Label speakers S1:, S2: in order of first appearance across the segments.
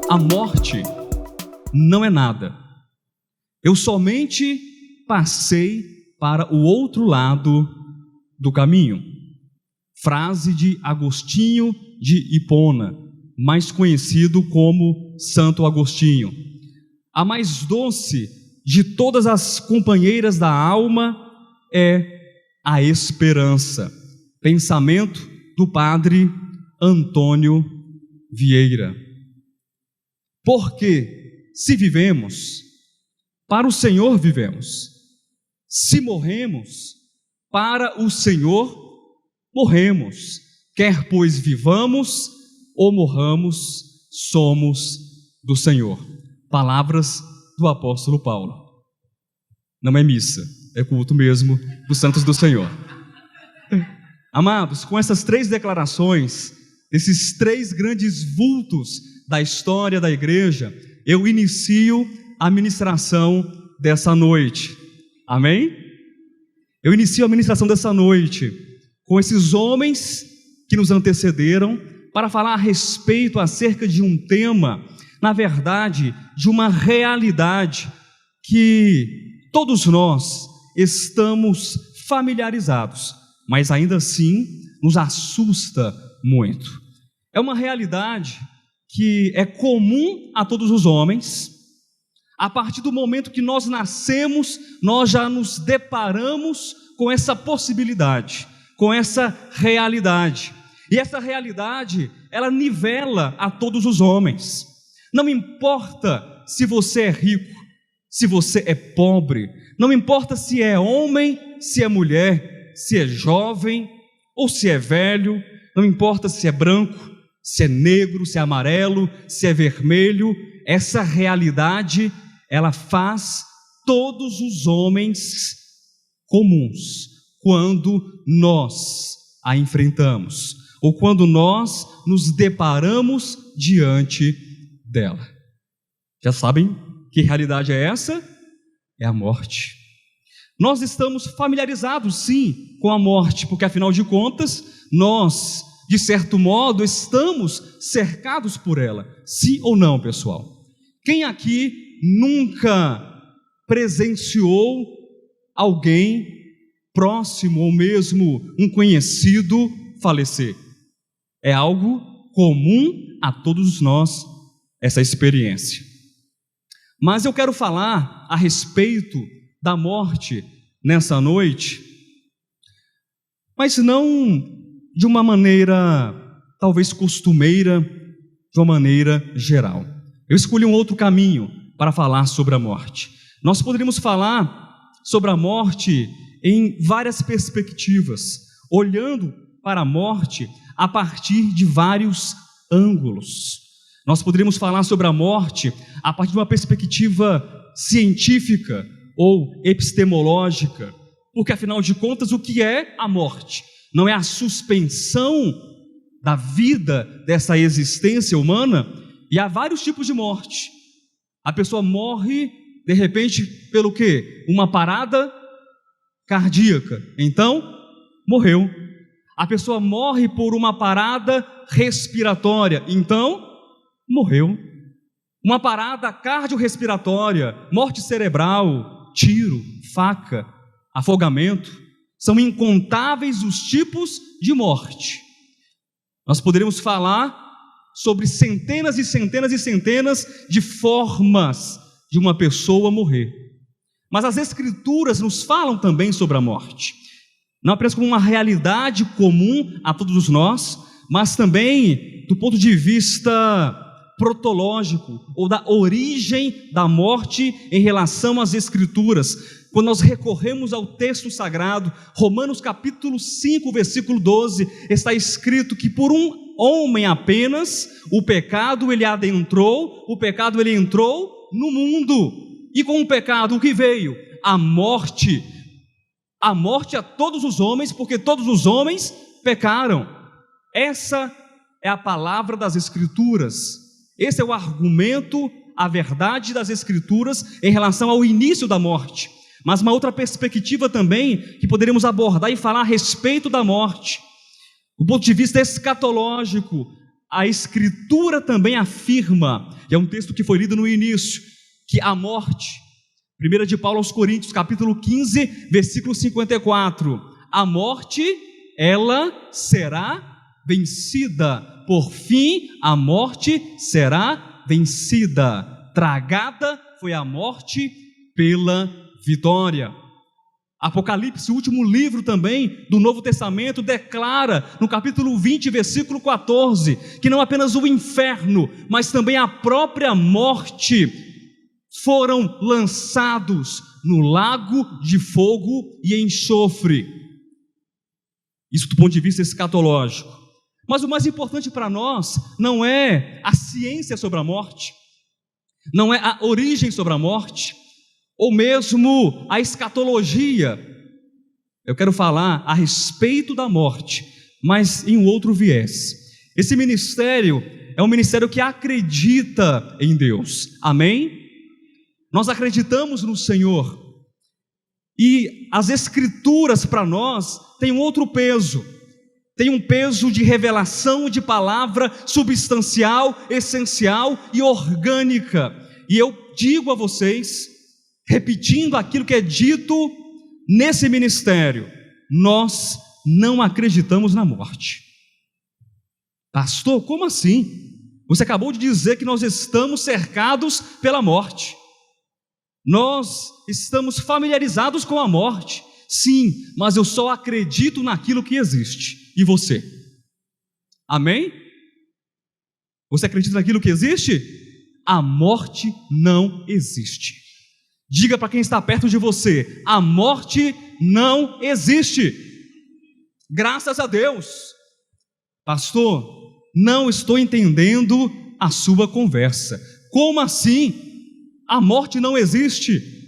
S1: A morte não é nada. Eu somente passei para o outro lado do caminho. Frase de Agostinho de Hipona, mais conhecido como Santo Agostinho. A mais doce de todas as companheiras da alma é a esperança. Pensamento do padre Antônio Vieira. Porque se vivemos, para o Senhor vivemos. Se morremos, para o Senhor morremos. Quer pois vivamos ou morramos, somos do Senhor. Palavras do apóstolo Paulo. Não é missa, é culto mesmo dos santos do Senhor. Amados, com essas três declarações, esses três grandes vultos da história da igreja, eu inicio a ministração dessa noite. Amém? Eu inicio a ministração dessa noite com esses homens que nos antecederam para falar a respeito acerca de um tema, na verdade, de uma realidade que todos nós estamos familiarizados, mas ainda assim nos assusta muito. É uma realidade que é comum a todos os homens. A partir do momento que nós nascemos, nós já nos deparamos com essa possibilidade, com essa realidade. E essa realidade, ela nivela a todos os homens. Não importa se você é rico, se você é pobre, não importa se é homem, se é mulher, se é jovem ou se é velho, não importa se é branco, se é negro, se é amarelo, se é vermelho, essa realidade, ela faz todos os homens comuns quando nós a enfrentamos, ou quando nós nos deparamos diante dela. Já sabem que realidade é essa? É a morte. Nós estamos familiarizados, sim, com a morte, porque afinal de contas, nós, de certo modo, estamos cercados por ela. Sim ou não, pessoal? Quem aqui nunca presenciou alguém próximo ou mesmo um conhecido falecer? É algo comum a todos nós, essa experiência. Mas eu quero falar a respeito da morte nessa noite, mas não de uma maneira talvez costumeira, de uma maneira geral. Eu escolhi um outro caminho para falar sobre a morte. Nós poderíamos falar sobre a morte em várias perspectivas, olhando para a morte a partir de vários ângulos. Nós poderíamos falar sobre a morte a partir de uma perspectiva científica ou epistemológica, porque afinal de contas, o que é a morte? Não é a suspensão da vida dessa existência humana? E há vários tipos de morte. A pessoa morre, de repente, pelo quê? Uma parada cardíaca. Então, morreu. A pessoa morre por uma parada respiratória. Então, morreu. Uma parada cardiorrespiratória, morte cerebral, tiro, faca, afogamento. São incontáveis os tipos de morte. Nós poderíamos falar sobre centenas e centenas e centenas de formas de uma pessoa morrer. Mas as Escrituras nos falam também sobre a morte. Não apenas como uma realidade comum a todos nós, mas também do ponto de vista protológico, ou da origem da morte em relação às Escrituras. Quando nós recorremos ao texto sagrado, Romanos capítulo 5, versículo 12, está escrito que por um homem apenas, o pecado ele adentrou, o pecado ele entrou no mundo, e com o pecado o que veio? A morte a todos os homens, porque todos os homens pecaram. Essa é a palavra das Escrituras, esse é o argumento, a verdade das Escrituras em relação ao início da morte. Mas uma outra perspectiva também que poderíamos abordar e falar a respeito da morte, do ponto de vista escatológico, a Escritura também afirma, e é um texto que foi lido no início, que a morte, 1 de Paulo aos Coríntios, capítulo 15, versículo 54, a morte, ela será vencida. Por fim, a morte será vencida. Tragada foi a morte pela vitória. Apocalipse, o último livro também do Novo Testamento, declara no capítulo 20, versículo 14, que não apenas o inferno, mas também a própria morte foram lançados no lago de fogo e enxofre. Isso do ponto de vista escatológico. Mas o mais importante para nós não é a ciência sobre a morte, não é a origem sobre a morte, ou mesmo a escatologia. Eu quero falar a respeito da morte, mas em um outro viés. Esse ministério é um ministério que acredita em Deus, amém? Nós acreditamos no Senhor, e as Escrituras para nós têm um outro peso, tem um peso de revelação de palavra substancial, essencial e orgânica. E eu digo a vocês, repetindo aquilo que é dito nesse ministério, nós não acreditamos na morte. Pastor, como assim? Você acabou de dizer que nós estamos cercados pela morte. Nós estamos familiarizados com a morte. Sim, mas eu só acredito naquilo que existe. E você? Amém? Você acredita naquilo que existe? A morte não existe. Diga para quem está perto de você: a morte não existe. Graças a Deus. Pastor, não estou entendendo a sua conversa. Como assim? A morte não existe.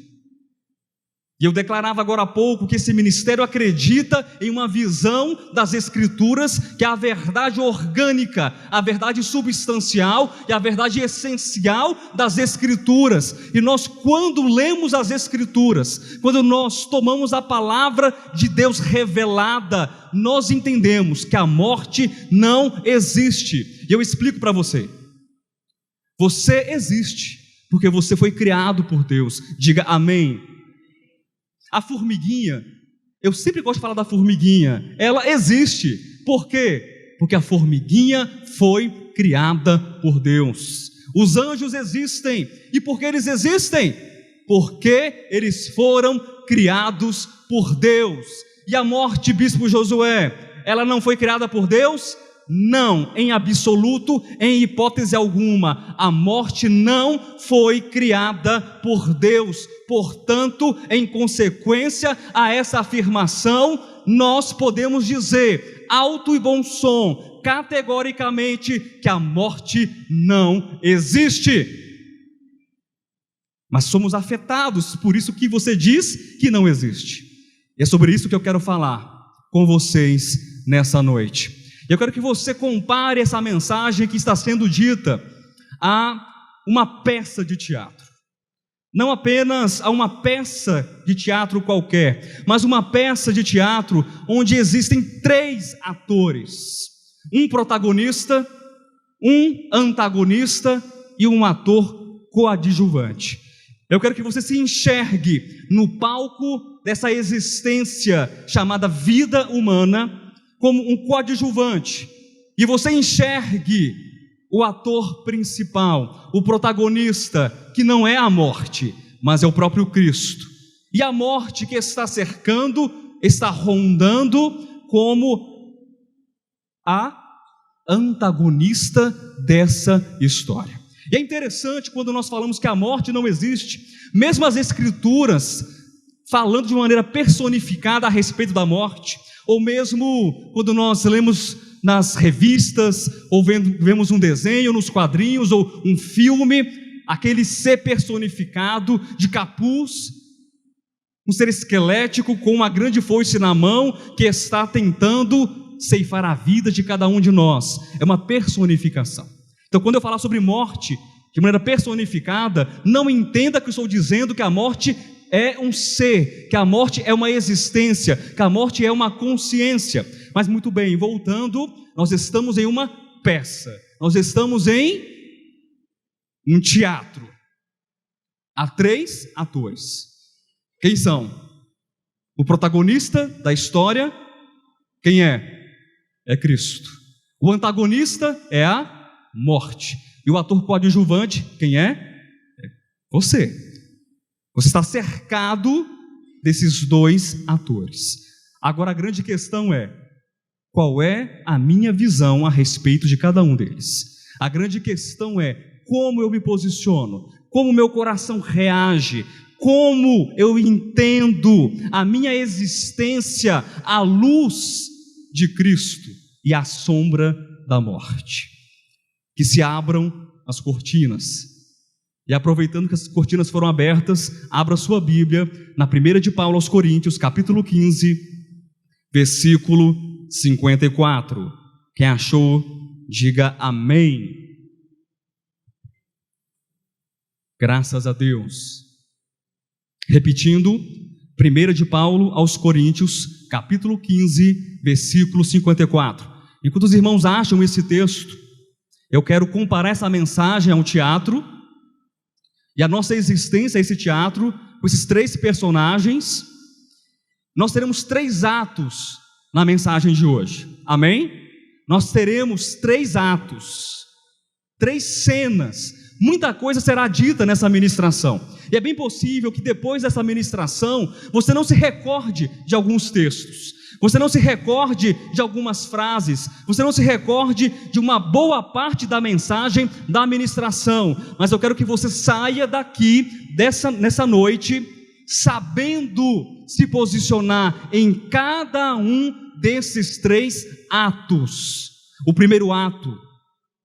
S1: E eu declarava agora há pouco que esse ministério acredita em uma visão das Escrituras, que é a verdade orgânica, a verdade substancial e a verdade essencial das Escrituras. E nós, quando lemos as Escrituras, quando nós tomamos a palavra de Deus revelada, nós entendemos que a morte não existe. E eu explico para você. Você existe, porque você foi criado por Deus. Diga amém. A formiguinha, eu sempre gosto de falar da formiguinha, ela existe. Por quê? Porque a formiguinha foi criada por Deus. Os anjos existem. E por que eles existem? Porque eles foram criados por Deus. E a morte, bispo Josué, ela não foi criada por Deus? Não, em absoluto, em hipótese alguma. A morte não foi criada por Deus. Portanto, em consequência a essa afirmação, nós podemos dizer, alto e bom som, categoricamente, que a morte não existe. Mas somos afetados, por isso que você diz que não existe. E é sobre isso que eu quero falar com vocês nessa noite. Eu quero que você compare essa mensagem que está sendo dita a uma peça de teatro. Não apenas a uma peça de teatro qualquer, mas uma peça de teatro onde existem 3 atores. Um protagonista, um antagonista e um ator coadjuvante. Eu quero que você se enxergue no palco dessa existência chamada vida humana como um coadjuvante, e você enxergue o ator principal, o protagonista, que não é a morte, mas é o próprio Cristo, e a morte que está cercando, está rondando como a antagonista dessa história. E é interessante quando nós falamos que a morte não existe, mesmo as Escrituras falando de maneira personificada a respeito da morte, ou mesmo quando nós lemos nas revistas, ou vemos um desenho nos quadrinhos, ou um filme, aquele ser personificado de capuz, um ser esquelético com uma grande foice na mão, que está tentando ceifar a vida de cada um de nós. É uma personificação. Então, quando eu falar sobre morte de maneira personificada, não entenda que eu estou dizendo que a morte é um ser, que a morte é uma existência, que a morte é uma consciência. Mas muito bem, voltando, nós estamos em uma peça, nós estamos em um teatro. Há 3 atores. Quem são? O protagonista da história, quem é? É Cristo. O antagonista é a morte. E o ator coadjuvante, quem é? É você. Você está cercado desses 2 atores. Agora a grande questão é: qual é a minha visão a respeito de cada um deles? A grande questão é: como eu me posiciono? Como meu coração reage? Como eu entendo a minha existência à luz de Cristo e à sombra da morte? Que se abram as cortinas. E aproveitando que as cortinas foram abertas, abra sua Bíblia na 1 de Paulo aos Coríntios, capítulo 15, versículo 54. Quem achou, diga amém. Graças a Deus. Repetindo, 1 de Paulo aos Coríntios, capítulo 15, versículo 54. Enquanto os irmãos acham esse texto, eu quero comparar essa mensagem a um teatro, e a nossa existência a esse teatro, com esses 3 personagens. Nós teremos 3 atos na mensagem de hoje, amém? Nós teremos 3 atos, 3 cenas. Muita coisa será dita nessa ministração, e é bem possível que depois dessa ministração você não se recorde de alguns textos, você não se recorde de algumas frases, você não se recorde de uma boa parte da mensagem da ministração, mas eu quero que você saia daqui nessa noite sabendo se posicionar em cada um desses 3 atos. O primeiro ato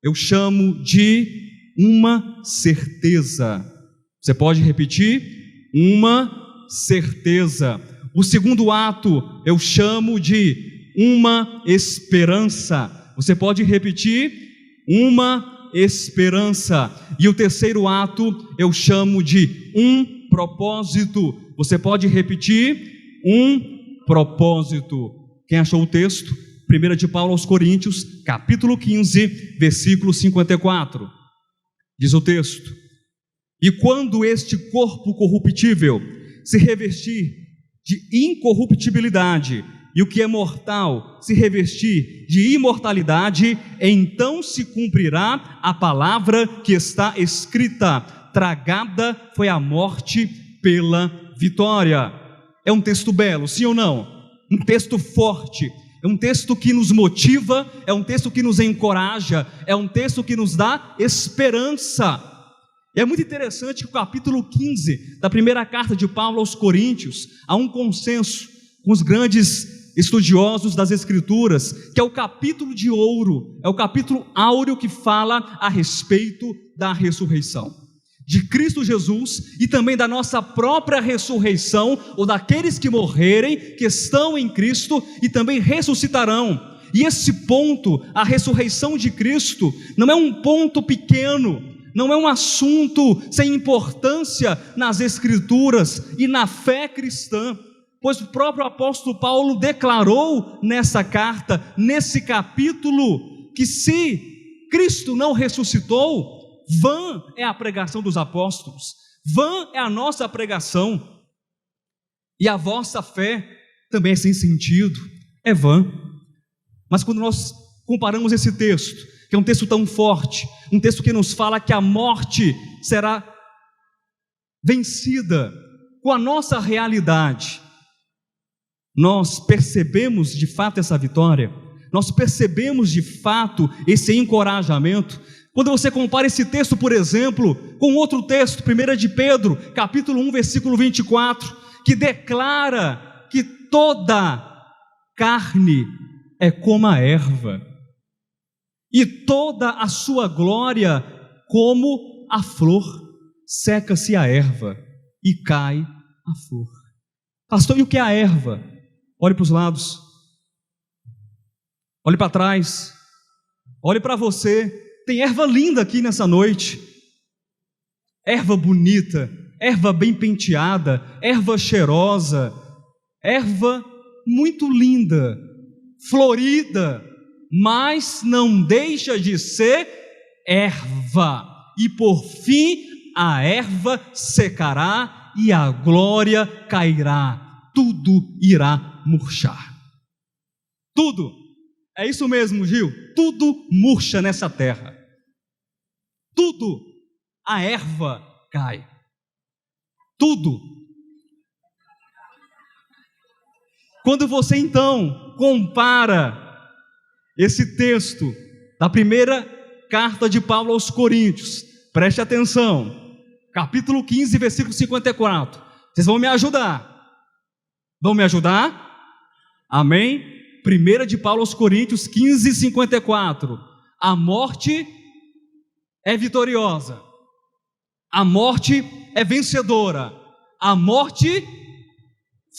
S1: eu chamo de uma certeza. Você pode repetir? Uma certeza. O segundo ato eu chamo de uma esperança. Você pode repetir? Uma esperança. E o terceiro ato eu chamo de um propósito. Você pode repetir? Um propósito. Quem achou o texto? 1 de Paulo aos Coríntios, capítulo 15, versículo 54. Diz o texto: e quando este corpo corruptível se revestir de incorruptibilidade, e o que é mortal se revestir de imortalidade, então se cumprirá a palavra que está escrita: tragada foi a morte pela vitória. É um texto belo, sim ou não? Um texto forte, é um texto que nos motiva, é um texto que nos encoraja, é um texto que nos dá esperança. E é muito interessante que o capítulo 15 da primeira carta de Paulo aos Coríntios, há um consenso com os grandes estudiosos das Escrituras, que é o capítulo de ouro, é o capítulo áureo que fala a respeito da ressurreição de Cristo Jesus e também da nossa própria ressurreição, ou daqueles que morrerem, que estão em Cristo e também ressuscitarão. E esse ponto, a ressurreição de Cristo, não é um ponto pequeno, não é um assunto sem importância nas Escrituras e na fé cristã, pois o próprio apóstolo Paulo declarou nessa carta, nesse capítulo, que se Cristo não ressuscitou, vã é a pregação dos apóstolos, vã é a nossa pregação, e a vossa fé também é sem sentido, é vã. Mas quando nós comparamos esse texto, que é um texto tão forte, um texto que nos fala que a morte será vencida, com a nossa realidade, nós percebemos de fato essa vitória, nós percebemos de fato esse encorajamento. Quando você compara esse texto, por exemplo, com outro texto, 1 de Pedro, capítulo 1, versículo 24, que declara que toda carne é como a erva, e toda a sua glória como a flor. Seca-se a erva e cai a flor. Pastor, e o que é a erva? Olhe para os lados, olhe para trás, olhe para você. Tem erva linda aqui nessa noite, erva bonita, erva bem penteada, erva cheirosa, erva muito linda, florida, mas não deixa de ser erva. E por fim, a erva secará e a glória cairá. Tudo irá murchar. Tudo. É isso mesmo, Gil. Tudo murcha nessa terra. Tudo. A erva cai. Tudo. Quando você então compara esse texto da primeira carta de Paulo aos Coríntios, preste atenção, capítulo 15, versículo 54, vocês vão me ajudar? Vão me ajudar? Amém? Primeira de Paulo aos Coríntios 15, 54, a morte é vitoriosa, a morte é vencedora, a morte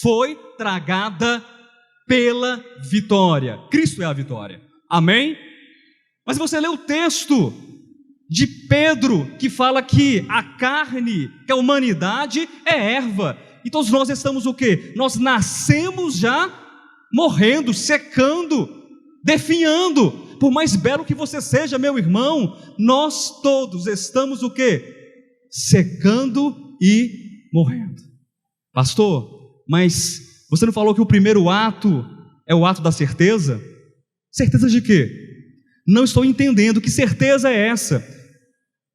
S1: foi tragada pela vitória. Cristo é a vitória. Amém? Mas você lê o texto de Pedro, que fala que a carne, que a humanidade é erva. E todos nós estamos o quê? Nós nascemos já morrendo, secando, definhando. Por mais belo que você seja, meu irmão, nós todos estamos o quê? Secando e morrendo. Pastor, mas você não falou que o primeiro ato é o ato da certeza? Certeza de quê? Não estou entendendo. Que certeza é essa?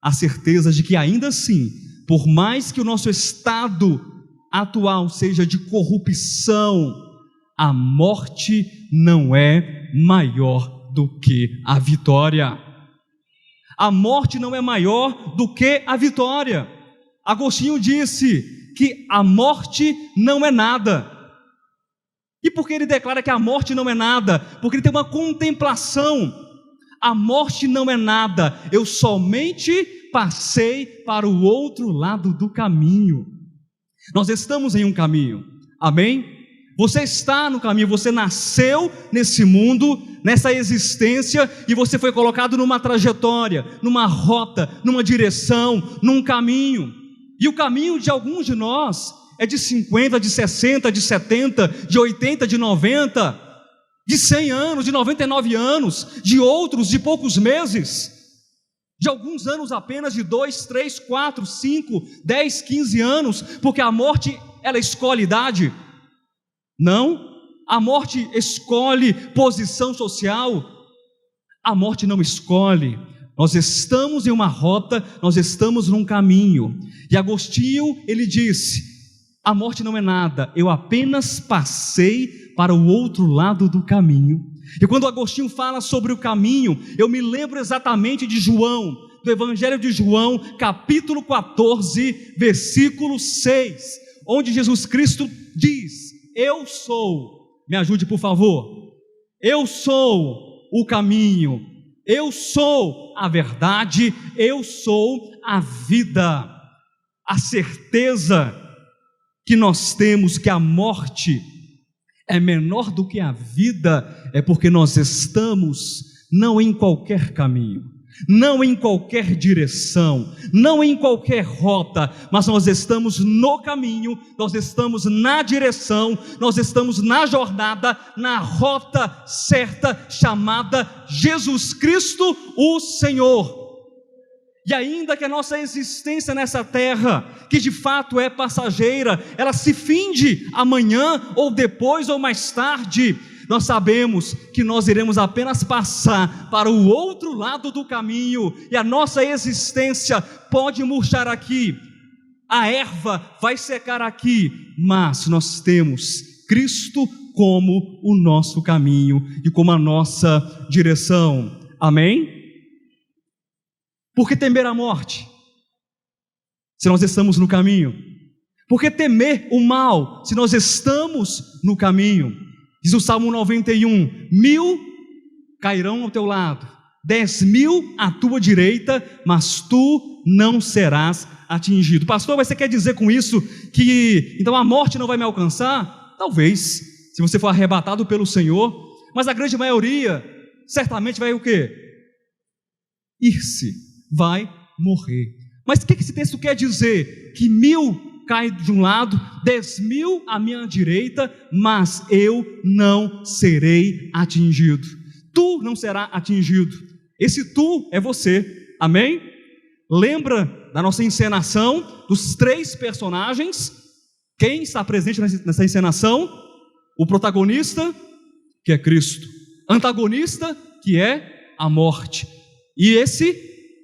S1: A certeza de que ainda assim, por mais que o nosso estado atual seja de corrupção, a morte não é maior do que a vitória. A morte não é maior do que a vitória. Agostinho disse que a morte não é nada. E por que ele declara que a morte não é nada? Porque ele tem uma contemplação. A morte não é nada, eu somente passei para o outro lado do caminho. Nós estamos em um caminho, amém? Você está no caminho, você nasceu nesse mundo, nessa existência, e você foi colocado numa trajetória, numa rota, numa direção, num caminho. E o caminho de alguns de nós é de 50, de 60, de 70, de 80, de 90, de 100 anos, de 99 anos, de outros de poucos meses, de alguns anos apenas, de 2, 3, 4, 5, 10, 15 anos, porque a morte, ela escolhe idade? Não, a morte escolhe posição social, a morte não escolhe. Nós estamos em uma rota, nós estamos num caminho, e Agostinho, ele disse, a morte não é nada, eu apenas passei para o outro lado do caminho. E quando Agostinho fala sobre o caminho, eu me lembro exatamente de João, do Evangelho de João, capítulo 14, versículo 6, onde Jesus Cristo diz, eu sou, me ajude por favor, eu sou o caminho, eu sou a verdade, eu sou a vida. A certeza que nós temos que a morte é menor do que a vida, é porque nós estamos não em qualquer caminho, não em qualquer direção, não em qualquer rota, mas nós estamos no caminho, nós estamos na direção, nós estamos na jornada, na rota certa, chamada Jesus Cristo, o Senhor. E ainda que a nossa existência nessa terra, que de fato é passageira, ela se finde amanhã, ou depois, ou mais tarde, nós sabemos que nós iremos apenas passar para o outro lado do caminho, e a nossa existência pode murchar aqui, a erva vai secar aqui, mas nós temos Cristo como o nosso caminho e como a nossa direção. Amém? Por que temer a morte, se nós estamos no caminho? Por que temer o mal, se nós estamos no caminho? Diz o Salmo 91, 1000 cairão ao teu lado, 10.000 à tua direita, mas tu não serás atingido. Pastor, mas você quer dizer com isso que então a morte não vai me alcançar? Talvez, se você for arrebatado pelo Senhor, mas a grande maioria certamente vai o quê? Ir-se. Vai morrer. Mas o que esse texto quer dizer? Que 1000 caem de um lado, 10.000 à minha direita, mas eu não serei atingido. Tu não será atingido. Esse tu é você, amém? Lembra da nossa encenação, dos 3 personagens? Quem está presente nessa encenação? O protagonista, que é Cristo. Antagonista, que é a morte. E esse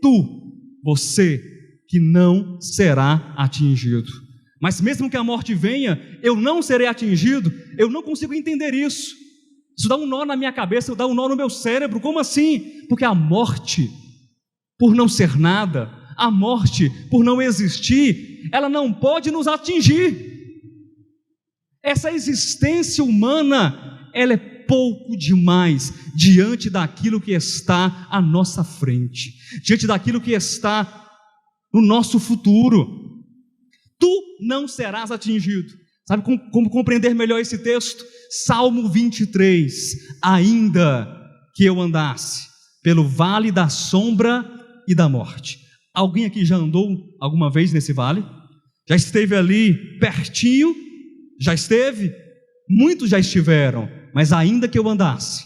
S1: tu, você, que não será atingido. Mas mesmo que a morte venha, eu não serei atingido. Eu não consigo entender isso. Isso dá um nó na minha cabeça, dá um nó no meu cérebro. Como assim? Porque a morte, por não ser nada, a morte, por não existir, ela não pode nos atingir. Essa existência humana, ela é pouco demais diante daquilo que está à nossa frente, diante daquilo que está no nosso futuro. Tu não serás atingido. Sabe como compreender melhor esse texto? Salmo 23. Ainda que eu andasse pelo vale da sombra e da morte. Alguém aqui já andou alguma vez nesse vale? Já esteve ali pertinho? Já esteve? Muitos já estiveram. Mas ainda que eu andasse,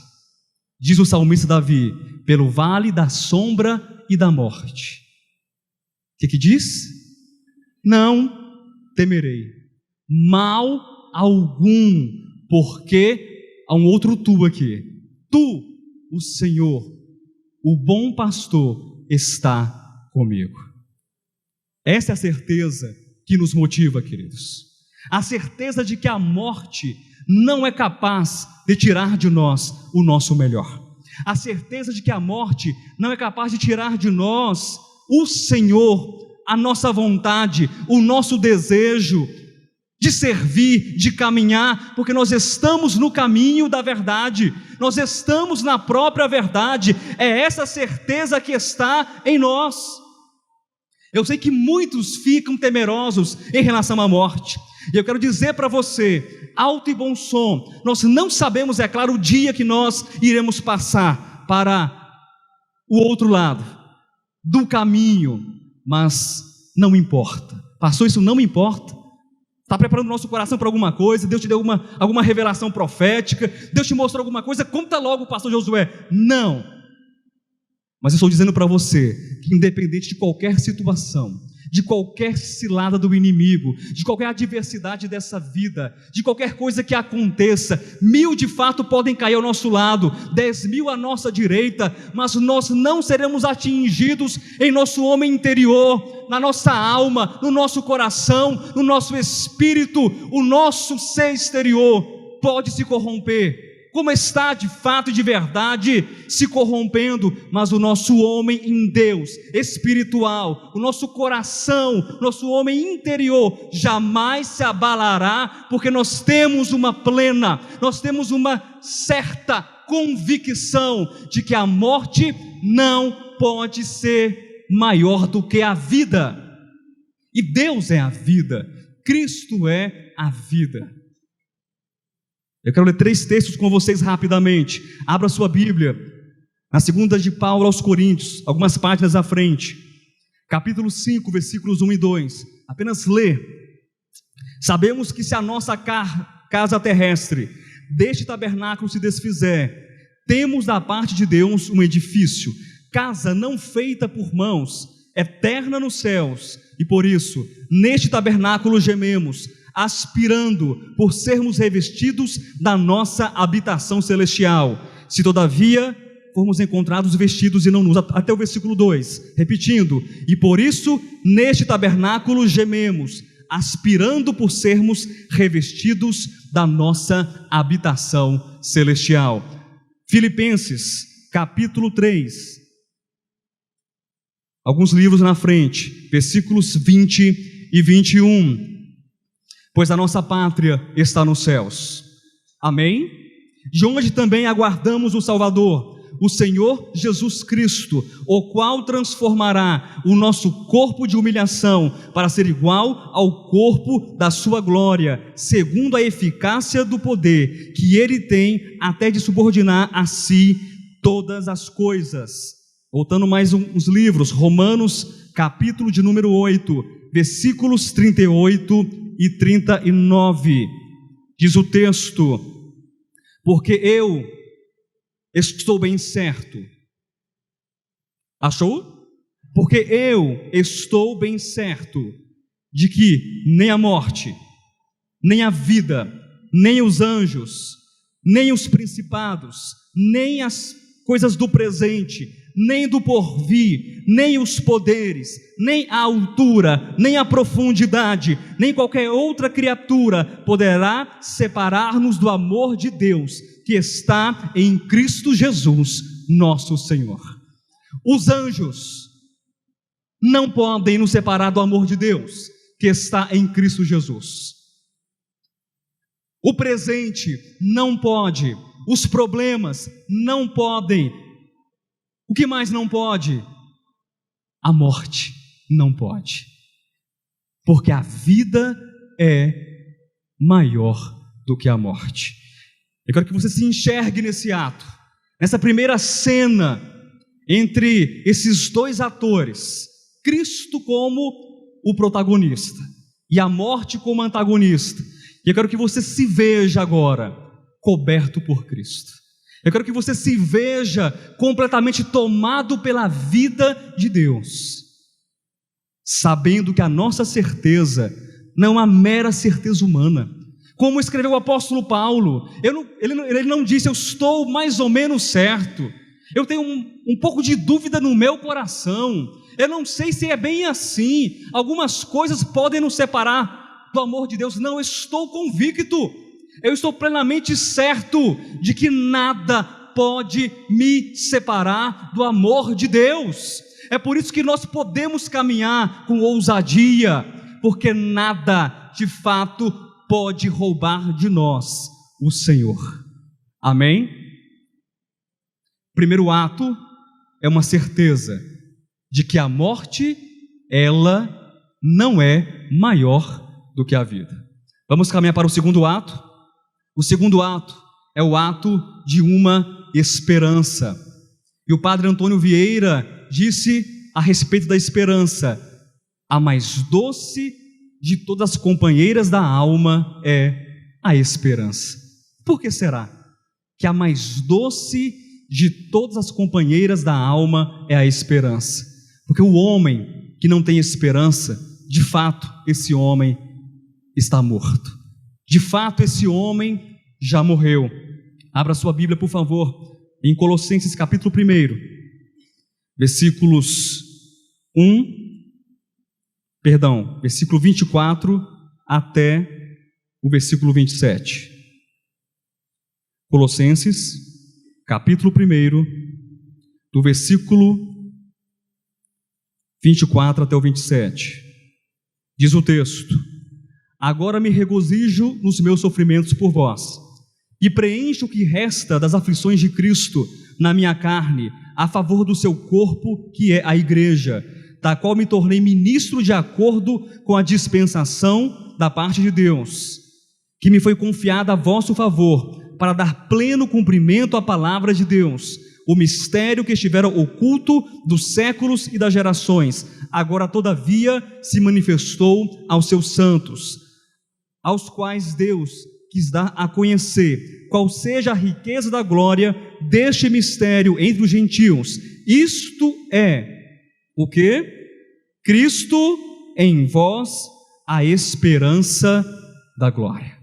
S1: diz o salmista Davi, pelo vale da sombra e da morte. O que diz? Não temerei mal algum, porque há um outro tu aqui. Tu, o Senhor, o bom pastor, está comigo. Essa é a certeza que nos motiva, queridos. A certeza de que a morte não é capaz de tirar de nós o nosso melhor. A certeza de que a morte não é capaz de tirar de nós o Senhor, a nossa vontade, o nosso desejo de servir, de caminhar, porque nós estamos no caminho da verdade, nós estamos na própria verdade. É essa certeza que está em nós. Eu sei que muitos ficam temerosos em relação à morte, e eu quero dizer para você, alto e bom som, nós não sabemos, é claro, o dia que nós iremos passar para o outro lado do caminho, mas não importa. Passou, isso não importa. Está preparando o nosso coração para alguma coisa? Deus te deu alguma revelação profética? Deus te mostrou alguma coisa? Conta logo, pastor Josué. Não. Mas eu estou dizendo para você que independente de qualquer situação, de qualquer cilada do inimigo, de qualquer adversidade dessa vida, de qualquer coisa que aconteça, 1000 de fato podem cair ao nosso lado, 10.000 à nossa direita, mas nós não seremos atingidos em nosso homem interior, na nossa alma, no nosso coração, no nosso espírito. O nosso ser exterior pode se corromper, como está de fato e de verdade se corrompendo, mas o nosso homem em Deus, espiritual, o nosso coração, nosso homem interior, jamais se abalará, porque nós temos nós temos uma certa convicção de que a morte não pode ser maior do que a vida, e Deus é a vida, Cristo é a vida. Eu quero ler 3 textos com vocês rapidamente. Abra sua Bíblia, na 2 de Paulo aos Coríntios, algumas páginas à frente, capítulo 5, versículos 1 e 2, apenas lê. Sabemos que se a nossa casa terrestre deste tabernáculo se desfizer, temos da parte de Deus um edifício, casa não feita por mãos, eterna nos céus, e por isso, neste tabernáculo gememos, aspirando por sermos revestidos da nossa habitação celestial, se todavia formos encontrados vestidos e não nus. Até o versículo 2, repetindo, e por isso neste tabernáculo gememos, aspirando por sermos revestidos da nossa habitação celestial. Filipenses capítulo 3, alguns livros na frente, versículos 20 e 21, pois a nossa pátria está nos céus, amém? De onde também aguardamos o Salvador, o Senhor Jesus Cristo, o qual transformará o nosso corpo de humilhação para ser igual ao corpo da sua glória, segundo a eficácia do poder que Ele tem até de subordinar a si todas as coisas. Voltando mais uns livros, Romanos capítulo de número 8, versículos 38 e 39. Diz o texto: porque eu estou bem certo. Achou? Porque eu estou bem certo de que nem a morte, nem a vida, nem os anjos, nem os principados, nem as coisas do presente, nem do porvir, nem os poderes, nem a altura, nem a profundidade, nem qualquer outra criatura poderá separar-nos do amor de Deus que está em Cristo Jesus, nosso Senhor. Os anjos não podem nos separar do amor de Deus que está em Cristo Jesus. O presente não pode, os problemas não podem. O que mais não pode? A morte não pode, porque a vida é maior do que a morte. Eu quero que você se enxergue nesse ato, nessa primeira cena entre esses dois atores, Cristo como o protagonista e a morte como antagonista. E eu quero que você se veja agora coberto por Cristo. Eu quero que você se veja completamente tomado pela vida de Deus, sabendo que a nossa certeza não é uma mera certeza humana. Como escreveu o apóstolo Paulo, ele não disse: eu estou mais ou menos certo, eu tenho um pouco de dúvida no meu coração, eu não sei se é bem assim, algumas coisas podem nos separar do amor de Deus. Não, eu estou convicto, eu estou plenamente certo de que nada pode me separar do amor de Deus. É por isso que nós podemos caminhar com ousadia, porque nada de fato pode roubar de nós o Senhor. Amém? Primeiro ato é uma certeza de que a morte, ela não é maior do que a vida. Vamos caminhar para o segundo ato. O segundo ato é o ato de uma esperança. E o padre Antônio Vieira disse a respeito da esperança: a mais doce de todas as companheiras da alma é a esperança. Por que será que a mais doce de todas as companheiras da alma é a esperança? Porque o homem que não tem esperança, de fato, esse homem está morto. De fato, esse homem já morreu. Abra sua Bíblia, por favor, em Colossenses capítulo 1, versículo 24 até o versículo 27. Colossenses capítulo 1, do versículo 24 até o 27. Diz o texto: agora me regozijo nos meus sofrimentos por vós, e preencho o que resta das aflições de Cristo na minha carne, a favor do seu corpo, que é a igreja, da qual me tornei ministro de acordo com a dispensação da parte de Deus, que me foi confiada a vosso favor, para dar pleno cumprimento à palavra de Deus, o mistério que estivera oculto dos séculos e das gerações, agora todavia se manifestou aos seus santos, aos quais Deus quis dar a conhecer qual seja a riqueza da glória deste mistério entre os gentios. Isto é o que? Cristo em vós, a esperança da glória.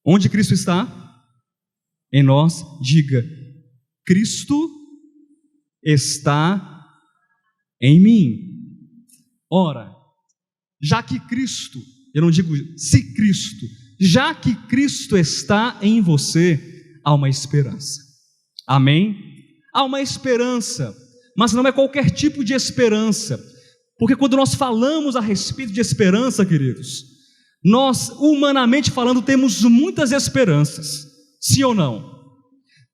S1: Onde Cristo está? Em nós. Diga: Cristo está em mim. Ora, já que Cristo, eu não digo se Cristo, já que Cristo está em você, há uma esperança. Amém? Há uma esperança, mas não é qualquer tipo de esperança, porque quando nós falamos a respeito de esperança, queridos, nós, humanamente falando, temos muitas esperanças, sim ou não?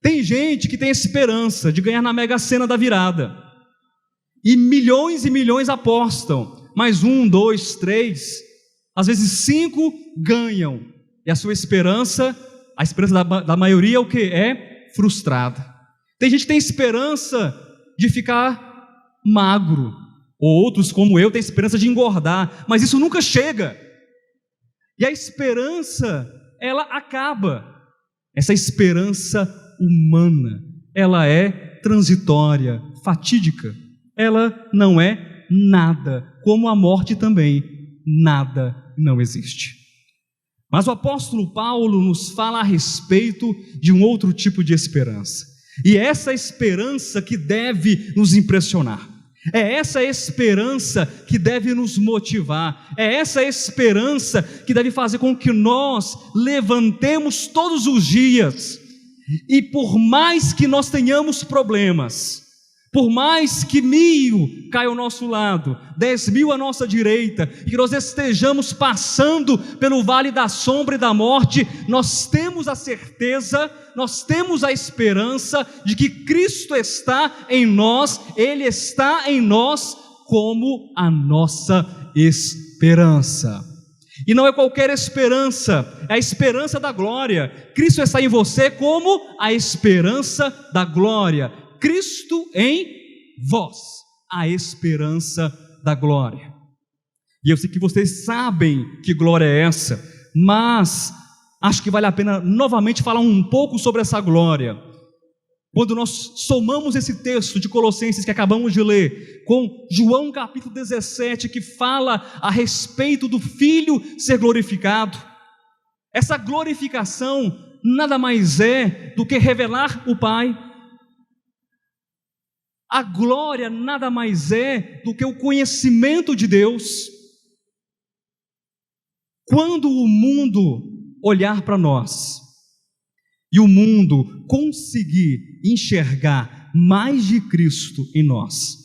S1: Tem gente que tem esperança de ganhar na Mega Sena da virada, e milhões apostam, mas 1, 2, 3, às vezes 5 ganham, e a sua esperança, a esperança da maioria é o que? É frustrada. Tem gente que tem esperança de ficar magro, ou outros como eu têm esperança de engordar, mas isso nunca chega. E a esperança, ela acaba. Essa esperança humana, ela é transitória, fatídica. Ela não é nada, como a morte também, nada não existe. Mas o apóstolo Paulo nos fala a respeito de um outro tipo de esperança. E é essa esperança que deve nos impressionar. É essa esperança que deve nos motivar. É essa esperança que deve fazer com que nós levantemos todos os dias. E por mais que nós tenhamos problemas, por mais que 1000 caia ao nosso lado, 10.000 à nossa direita, e que nós estejamos passando pelo vale da sombra e da morte, nós temos a certeza, nós temos a esperança de que Cristo está em nós, Ele está em nós como a nossa esperança. E não é qualquer esperança, é a esperança da glória. Cristo está em você como a esperança da glória. Cristo em vós, a esperança da glória. E eu sei que vocês sabem que glória é essa, mas acho que vale a pena novamente falar um pouco sobre essa glória. Quando nós somamos esse texto de Colossenses que acabamos de ler, com João capítulo 17, que fala a respeito do Filho ser glorificado, essa glorificação nada mais é do que revelar o Pai. A glória nada mais é do que o conhecimento de Deus. Quando o mundo olhar para nós e o mundo conseguir enxergar mais de Cristo em nós,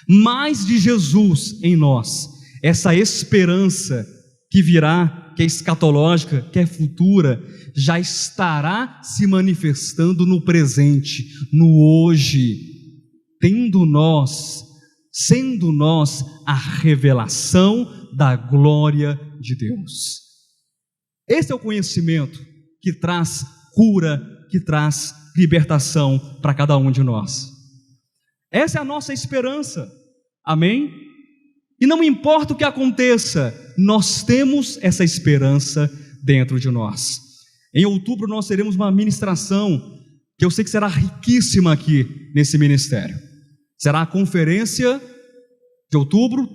S1: mais de Jesus em nós, essa esperança que virá, que é escatológica, que é futura, já estará se manifestando no presente, no hoje, sendo nós a revelação da glória de Deus. Esse é o conhecimento que traz cura, que traz libertação para cada um de nós. Essa é a nossa esperança, amém? E não importa o que aconteça, nós temos essa esperança dentro de nós. Em outubro nós teremos uma ministração que eu sei que será riquíssima aqui nesse ministério. Será a conferência de outubro,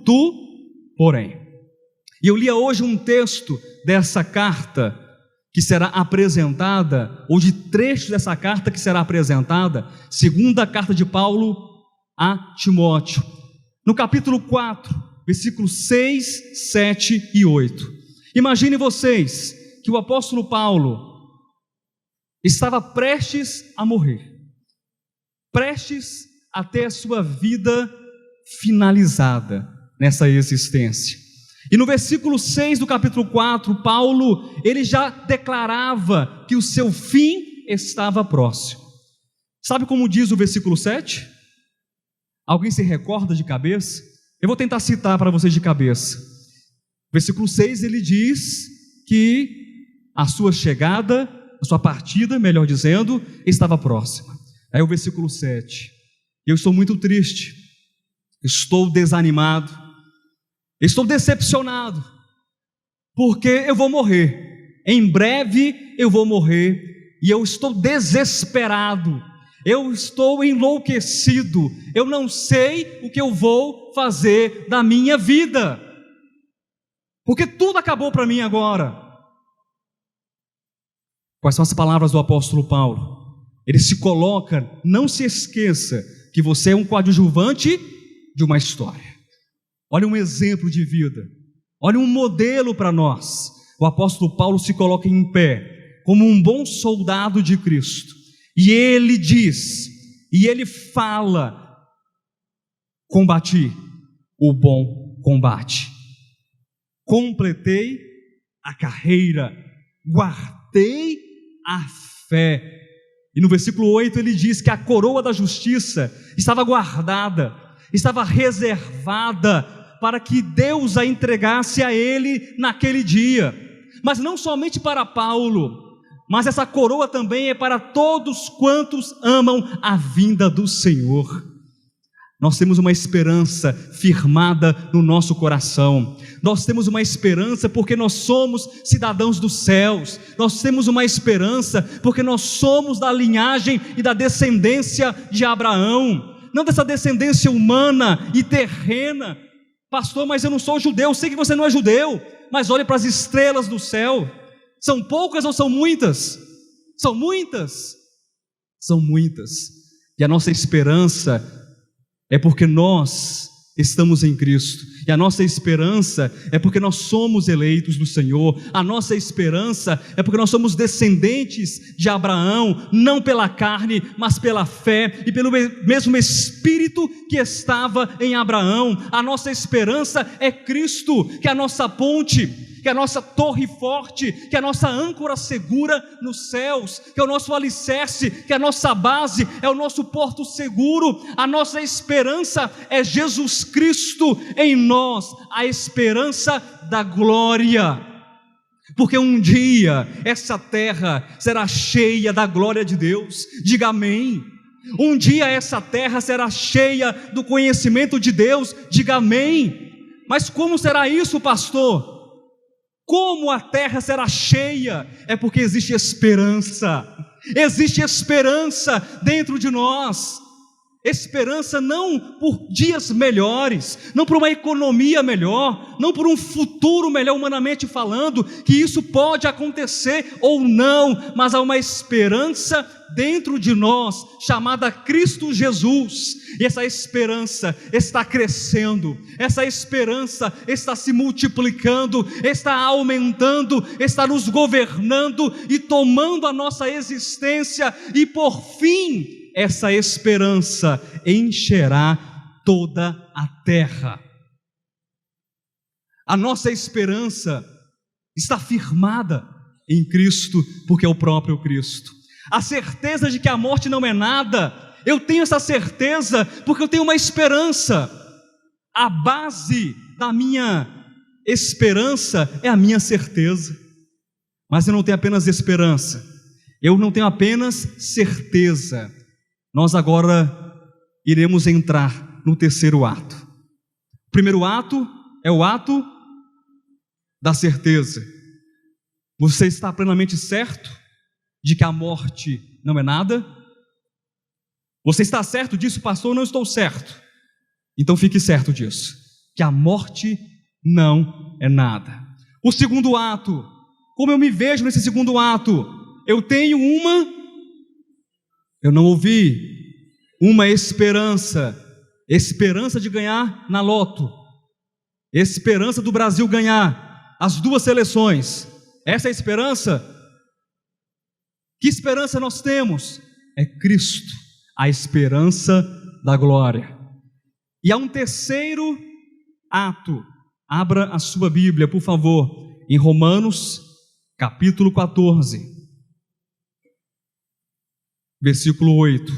S1: porém. E eu lia hoje um texto dessa carta que será apresentada, ou de trecho dessa carta que será apresentada, segunda carta de Paulo a Timóteo, no capítulo 4, versículos 6, 7 e 8. Imagine vocês que o apóstolo Paulo estava prestes a morrer, prestes a ter a sua vida finalizada nessa existência. E no versículo 6 do capítulo 4, Paulo, ele já declarava que o seu fim estava próximo. Sabe como diz o versículo 7? Alguém se recorda de cabeça? Eu vou tentar citar para vocês de cabeça. Versículo 6, ele diz que a sua chegada, a sua partida, melhor dizendo, estava próxima. Aí o versículo 7, eu estou muito triste, estou desanimado, estou decepcionado, porque eu vou morrer, em breve eu vou morrer, e eu estou desesperado, eu estou enlouquecido, eu não sei o que eu vou fazer da minha vida, porque tudo acabou para mim agora. Quais são as palavras do apóstolo Paulo? Ele se coloca, não se esqueça que você é um coadjuvante de uma história. Olha um exemplo de vida, olha um modelo para nós. O apóstolo Paulo se coloca em pé, como um bom soldado de Cristo, e ele diz, e ele fala: combati o bom combate, completei a carreira, guardei a fé. E no versículo 8 ele diz que a coroa da justiça estava guardada, estava reservada para que Deus a entregasse a ele naquele dia. Mas não somente para Paulo, mas essa coroa também é para todos quantos amam a vinda do Senhor. Nós temos uma esperança firmada no nosso coração. Nós temos uma esperança porque nós somos cidadãos dos céus. Nós temos uma esperança porque nós somos da linhagem e da descendência de Abraão, não dessa descendência humana e terrena. Pastor, mas eu não sou judeu. Eu sei que você não é judeu, mas olhe para as estrelas do céu. São poucas ou são muitas? São muitas. São muitas. E a nossa esperança é porque nós estamos em Cristo, e a nossa esperança é porque nós somos eleitos do Senhor, a nossa esperança é porque nós somos descendentes de Abraão, não pela carne, mas pela fé, e pelo mesmo Espírito que estava em Abraão. A nossa esperança é Cristo, que é a nossa ponte, que é a nossa torre forte, que é a nossa âncora segura nos céus, que é o nosso alicerce, que é a nossa base, é o nosso porto seguro. A nossa esperança é Jesus Cristo em nós, a esperança da glória, porque um dia essa terra será cheia da glória de Deus. Diga amém. Um dia essa terra será cheia do conhecimento de Deus. Diga amém. Mas como será isso, pastor? Como a terra será cheia? É porque existe esperança dentro de nós. Esperança não por dias melhores, não por uma economia melhor, não por um futuro melhor humanamente falando, que isso pode acontecer ou não, mas há uma esperança dentro de nós, chamada Cristo Jesus, e essa esperança está crescendo, essa esperança está se multiplicando, está aumentando, está nos governando e tomando a nossa existência, e por fim, essa esperança encherá toda a terra. A nossa esperança está firmada em Cristo, porque é o próprio Cristo. A certeza de que a morte não é nada, eu tenho essa certeza porque eu tenho uma esperança. A base da minha esperança é a minha certeza. Mas eu não tenho apenas esperança, eu não tenho apenas certeza. Nós agora iremos entrar no terceiro ato. O primeiro ato é o ato da certeza. Você está plenamente certo de que a morte não é nada? Você está certo disso, pastor? Eu não estou certo. Então fique certo disso, que a morte não é nada. O segundo ato, como eu me vejo nesse segundo ato? Eu tenho eu não ouvi, uma esperança de ganhar na loto, esperança do Brasil ganhar as duas seleções. Essa é a esperança? Que esperança nós temos? É Cristo, a esperança da glória. E há um terceiro ato. Abra a sua Bíblia, por favor, em Romanos, capítulo 14, versículo 8.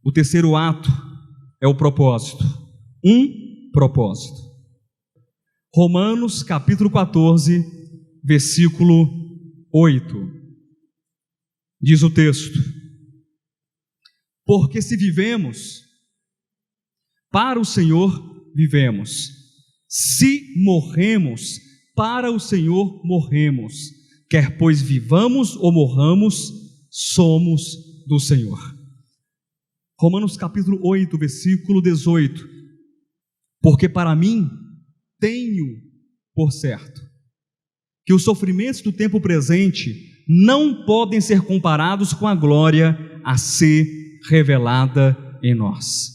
S1: O terceiro ato é o propósito. Um propósito. Romanos, capítulo 14, versículo 8. Diz o texto: porque se vivemos, para o Senhor vivemos. Se morremos, para o Senhor morremos. Quer pois vivamos ou morramos, somos do Senhor. Romanos capítulo 8, versículo 18. Porque para mim tenho por certo que os sofrimentos do tempo presente não podem ser comparados com a glória a ser revelada em nós.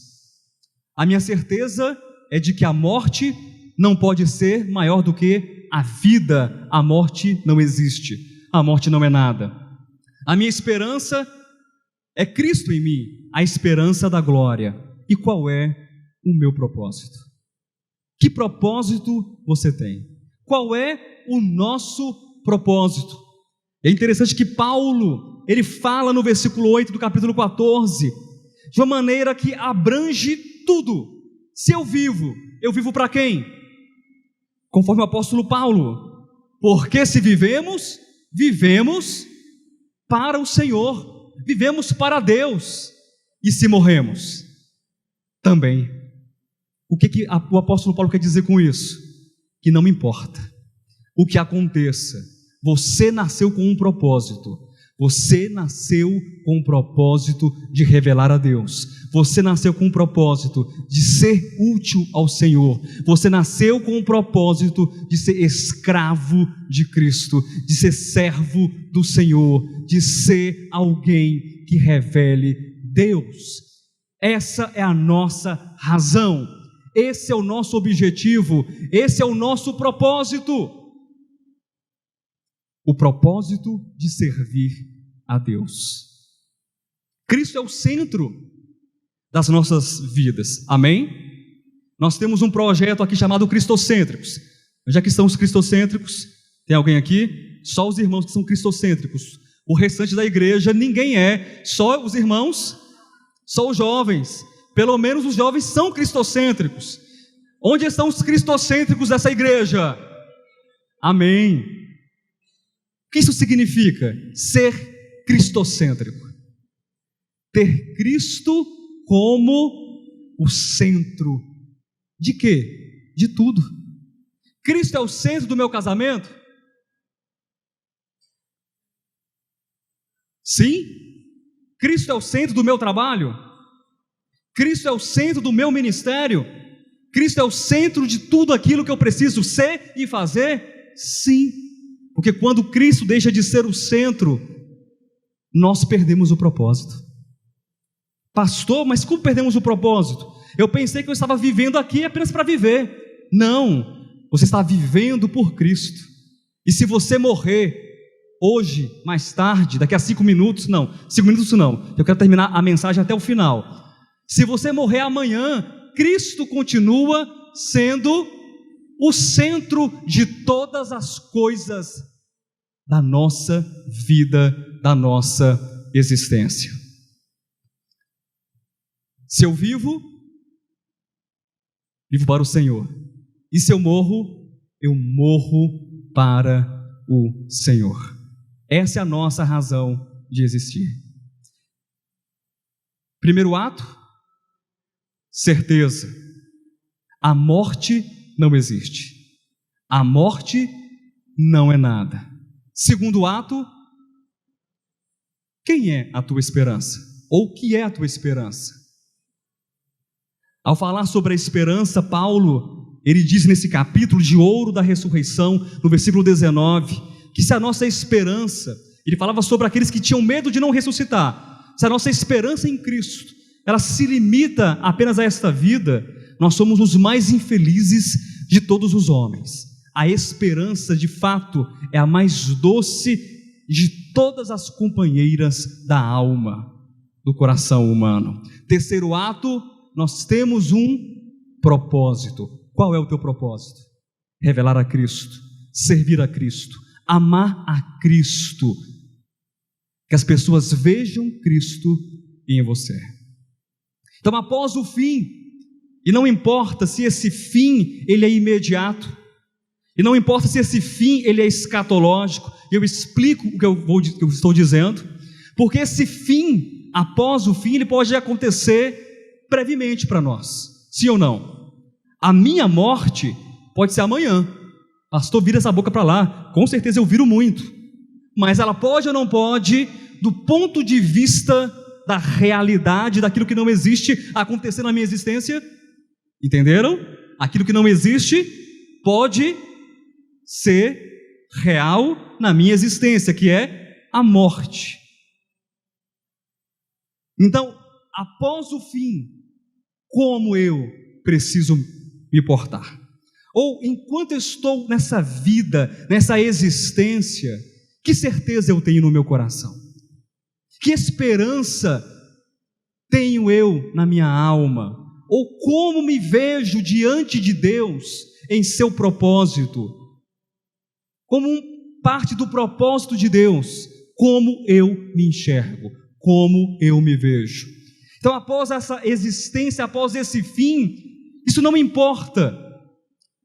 S1: A minha certeza é de que a morte não pode ser maior do que a vida. A morte não existe, a morte não é nada. A minha esperança é Cristo em mim, a esperança da glória. E qual é o meu propósito? Que propósito você tem? Qual é o nosso propósito? É interessante que Paulo, ele fala no versículo 8 do capítulo 14, de uma maneira que abrange tudo. Se eu vivo para quem? Conforme o apóstolo Paulo, porque se vivemos, vivemos para o Senhor, vivemos para Deus. E se morremos, também. O que o apóstolo Paulo quer dizer com isso? Que não importa o que aconteça, você nasceu com um propósito. Você nasceu com um propósito de revelar a Deus. Você nasceu com um propósito de ser útil ao Senhor. Você nasceu com um propósito de ser escravo de Cristo, de ser servo do Senhor, de ser alguém que revele Deus. Essa é a nossa razão. Esse é o nosso objetivo. Esse é o nosso propósito. O propósito de servir a Deus. Cristo é o centro das nossas vidas, amém? Nós temos um projeto aqui chamado Cristocêntricos. Onde é que estão os cristocêntricos? Tem alguém aqui? Só os irmãos que são cristocêntricos. O restante da igreja, ninguém é. Só os irmãos, só os jovens. Pelo menos os jovens são cristocêntricos. Onde estão os cristocêntricos dessa igreja? Amém. O que isso significa? Ser cristocêntrico. Ter Cristo como o centro. De quê? De tudo. Cristo é o centro do meu casamento? Sim. Cristo é o centro do meu trabalho? Cristo é o centro do meu ministério? Cristo é o centro de tudo aquilo que eu preciso ser e fazer? Sim. Porque quando Cristo deixa de ser o centro, nós perdemos o propósito. Pastor, mas como perdemos o propósito? Eu pensei que eu estava vivendo aqui apenas para viver. Não, você está vivendo por Cristo. E se você morrer hoje, mais tarde, daqui a 5 minutos, não, 5 minutos não, eu quero terminar a mensagem até o final. Se você morrer amanhã, Cristo continua sendo o centro de todas as coisas da nossa vida, da nossa existência. Se eu vivo para o Senhor. E se eu morro para o Senhor. Essa é a nossa razão de existir. Primeiro ato, certeza. A morte não existe. A morte não é nada. Segundo ato, quem é a tua esperança? Ou o que é a tua esperança? Ao falar sobre a esperança, Paulo, ele diz nesse capítulo de ouro da ressurreição, no versículo 19, que se a nossa esperança, ele falava sobre aqueles que tinham medo de não ressuscitar, se a nossa esperança em Cristo, ela se limita apenas a esta vida, nós somos os mais infelizes de todos os homens. A esperança, de fato, é a mais doce de todas as companheiras da alma, do coração humano. Terceiro ato, nós temos um propósito. Qual é o teu propósito? Revelar a Cristo, servir a Cristo, amar a Cristo, que as pessoas vejam Cristo em você. Então, após o fim, e não importa se esse fim ele é imediato, e não importa se esse fim ele é escatológico, eu explico o que eu estou dizendo, porque esse fim, após o fim, ele pode acontecer brevemente para nós, sim ou não? A minha morte pode ser amanhã. Pastor, vira essa boca para lá. Com certeza eu viro muito, mas ela pode ou não pode, do ponto de vista da realidade, daquilo que não existe acontecer na minha existência? Entenderam? Aquilo que não existe pode ser real na minha existência, que é a morte. Então, após o fim, como eu preciso me portar? Ou enquanto eu estou nessa vida, nessa existência, que certeza eu tenho no meu coração? Que esperança tenho eu na minha alma? Ou como me vejo diante de Deus em seu propósito? Como parte do propósito de Deus, como eu me enxergo, como eu me vejo. Então, após essa existência, após esse fim, isso não importa,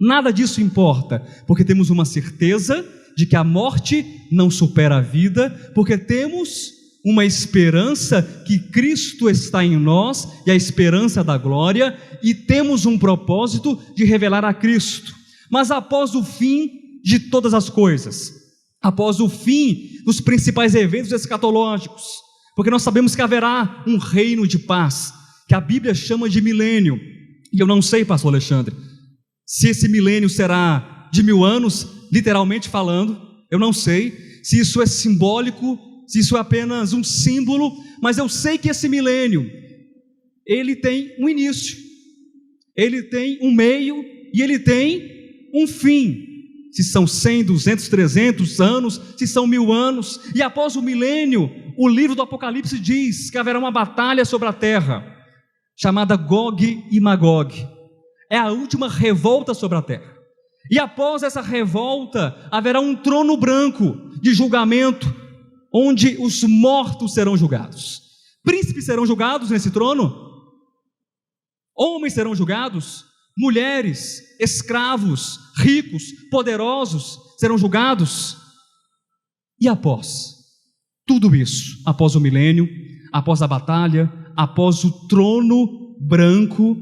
S1: nada disso importa, porque temos uma certeza de que a morte não supera a vida, porque temos uma esperança que Cristo está em nós, e a esperança da glória, e temos um propósito de revelar a Cristo. Mas após o fim de todas as coisas, após o fim dos principais eventos escatológicos, porque nós sabemos que haverá um reino de paz, que a Bíblia chama de milênio, e eu não sei, pastor Alexandre, se esse milênio será de 1000 anos, literalmente falando, eu não sei, se isso é simbólico, se isso é apenas um símbolo, mas eu sei que esse milênio, ele tem um início, ele tem um meio, e ele tem um fim. Se são 100, 200, 300 anos, se são 1000 anos, e após o milênio, o livro do Apocalipse diz que haverá uma batalha sobre a terra, chamada Gog e Magog, é a última revolta sobre a terra, e após essa revolta, haverá um trono branco de julgamento, onde os mortos serão julgados, príncipes serão julgados nesse trono, homens serão julgados, mulheres, escravos, ricos, poderosos serão julgados. E após tudo isso, após o milênio, após a batalha, após o trono branco,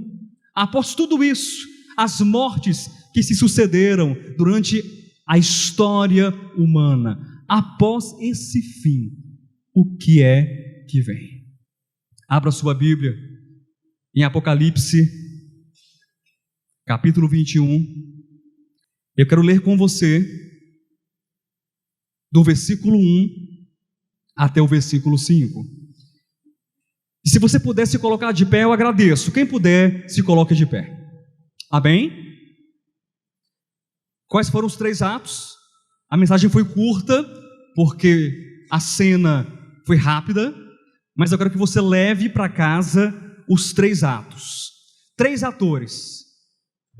S1: após tudo isso, as mortes que se sucederam durante a história humana, após esse fim, o que é que vem? Abra sua Bíblia em Apocalipse capítulo 21, eu quero ler com você do versículo 1 até o versículo 5. E se você puder se colocar de pé, eu agradeço. Quem puder, se coloque de pé. Amém? Quais foram os 3 atos? A mensagem foi curta, porque a cena foi rápida, mas eu quero que você leve para casa os 3 atos. 3 atores.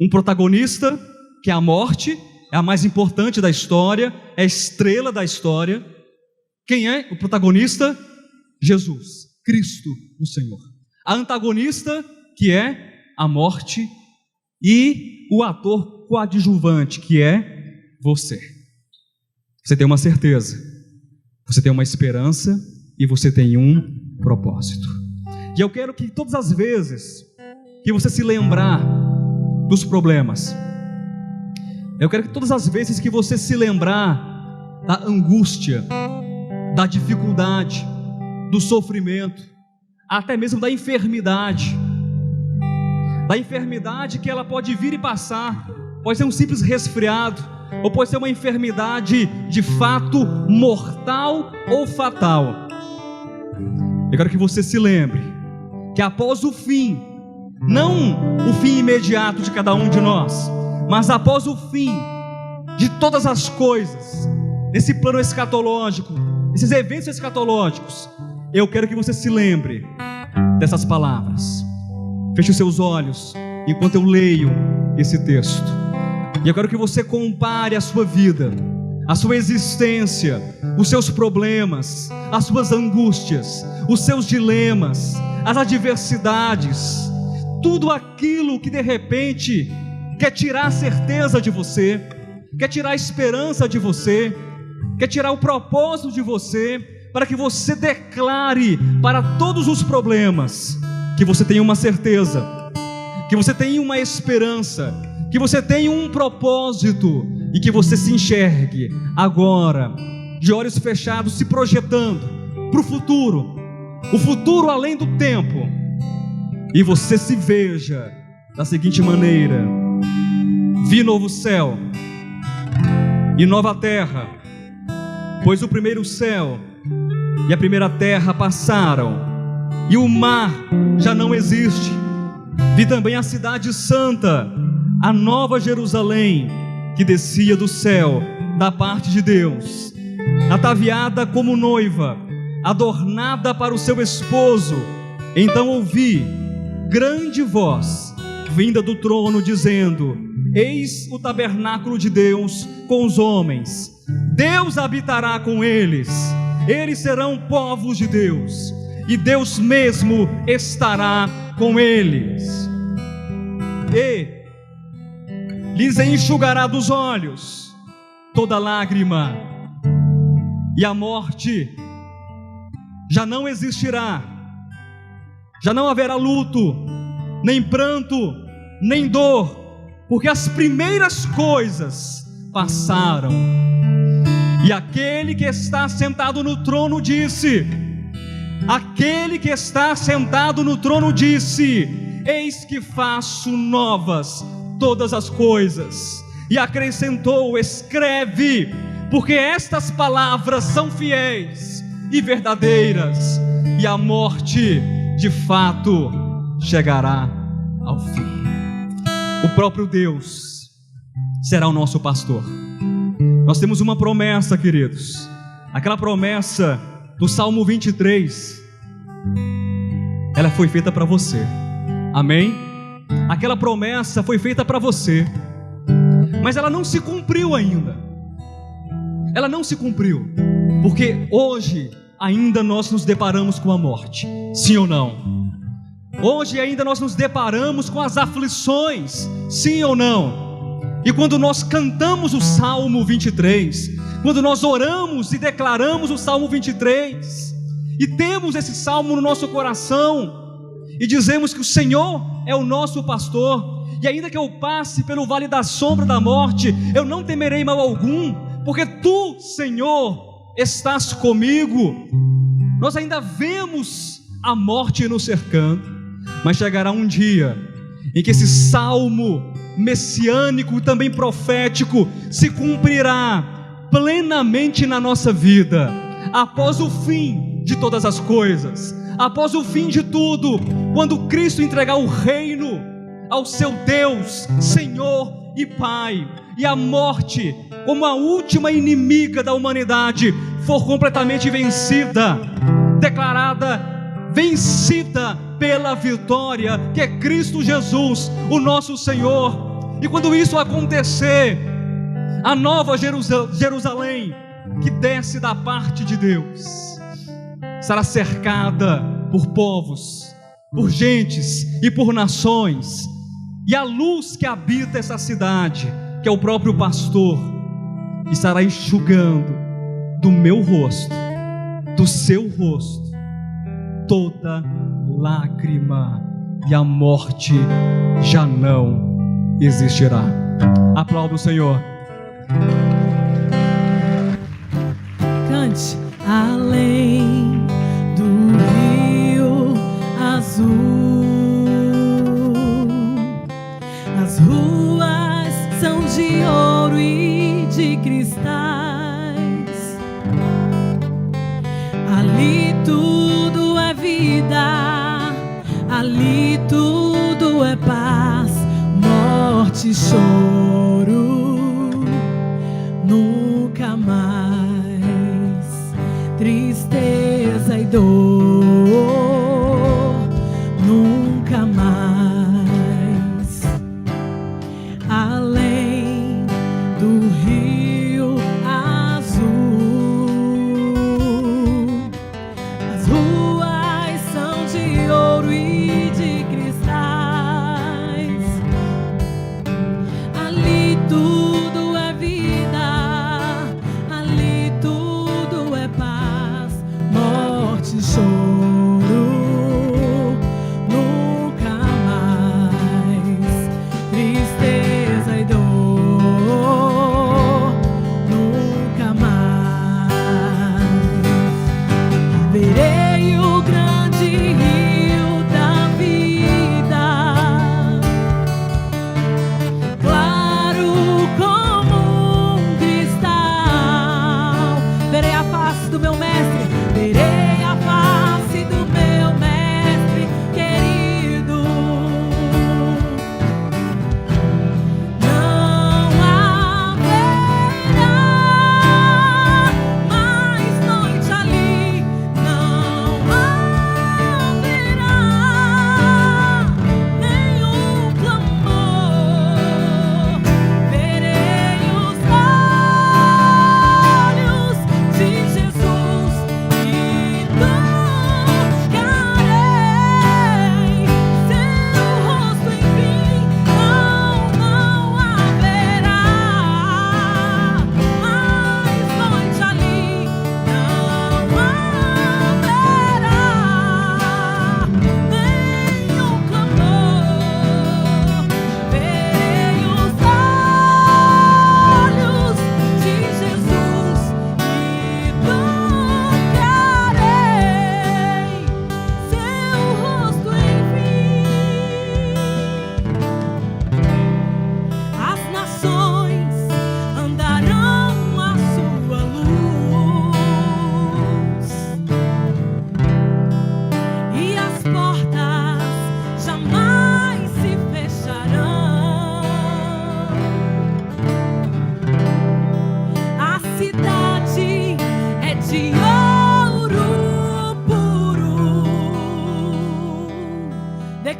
S1: Um protagonista, que é a morte, é a mais importante da história, é a estrela da história. Quem é o protagonista? Jesus, Cristo, o Senhor. A antagonista, que é a morte, e o ator coadjuvante, que é você. Você tem uma certeza, você tem uma esperança e você tem um propósito. E eu quero que todas as vezes que você se lembrar dos problemas, eu quero que todas as vezes que você se lembrar da angústia, da dificuldade, do sofrimento, até mesmo da enfermidade que ela pode vir e passar, pode ser um simples resfriado, ou pode ser uma enfermidade de fato mortal ou fatal. Eu quero que você se lembre que após o fim, não o fim imediato de cada um de nós, mas após o fim de todas as coisas, nesse plano escatológico, esses eventos escatológicos, eu quero que você se lembre dessas palavras. Feche os seus olhos enquanto eu leio esse texto, e eu quero que você compare a sua vida, a sua existência, os seus problemas, as suas angústias, os seus dilemas, as adversidades, tudo aquilo que de repente quer tirar a certeza de você, quer tirar a esperança de você, quer tirar o propósito de você, para que você declare para todos os problemas que você tem uma certeza, que você tem uma esperança, que você tem um propósito, e que você se enxergue agora, de olhos fechados, se projetando para o futuro além do tempo, e você se veja da seguinte maneira: vi novo céu e nova terra, pois o primeiro céu e a primeira terra passaram, e o mar já não existe. Vi também a cidade santa, a nova Jerusalém, que descia do céu, da parte de Deus, ataviada como noiva, adornada para o seu esposo. Então ouvi grande voz vinda do trono, dizendo: eis o tabernáculo de Deus com os homens, Deus habitará com eles, eles serão povos de Deus, e Deus mesmo estará com eles, e lhes enxugará dos olhos toda lágrima, e a morte já não existirá, já não haverá luto, nem pranto, nem dor, porque as primeiras coisas passaram. E aquele que está sentado no trono disse, aquele que está sentado no trono disse: eis que faço novas todas as coisas. E acrescentou: escreve, porque estas palavras são fiéis e verdadeiras, e a morte de fato chegará ao fim. O próprio Deus será o nosso pastor. Nós temos uma promessa, queridos, aquela promessa do Salmo 23, ela foi feita para você, amém? Aquela promessa foi feita para você, mas ela não se cumpriu ainda. Ela não se cumpriu, porque hoje ainda nós nos deparamos com a morte, sim ou não? Hoje ainda nós nos deparamos com as aflições, sim ou não? E quando nós cantamos o Salmo 23, quando nós oramos e declaramos o Salmo 23, e temos esse salmo no nosso coração, e dizemos que o Senhor é o nosso pastor, e ainda que eu passe pelo vale da sombra da morte, eu não temerei mal algum, porque tu, Senhor, estás comigo. Nós ainda vemos a morte nos cercando, mas chegará um dia em que esse salmo messiânico, também profético, se cumprirá plenamente na nossa vida, após o fim de todas as coisas, após o fim de tudo, quando Cristo entregar o reino ao seu Deus, Senhor e Pai, e a morte, como a última inimiga da humanidade, for completamente vencida, declarada vencida pela vitória, que é Cristo Jesus, o nosso Senhor. E quando isso acontecer, a nova Jerusalém, que desce da parte de Deus, será cercada por povos, por gentes e por nações, e a luz que habita essa cidade, que é o próprio pastor, estará enxugando do meu rosto, do seu rosto, toda lágrima, e a morte já não existirá. Aplauda o Senhor.
S2: Cante. Além do rio azul, as ruas são de ouro e de cristais. Ali tudo é vida, ali tudo é paz, morte e choro, nunca mais, tristeza e dor, nunca mais. Além do rio azul, as ruas são de ouro e de cristais. Ali tudo é vida, ali tudo é paz, morte e choro, nunca mais, tristeza e dor, nunca mais. Verei o grande rio da vida, claro como um cristal. Verei a face do meu mestre, verei a face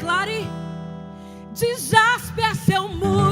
S2: declare: de jaspe é seu muro.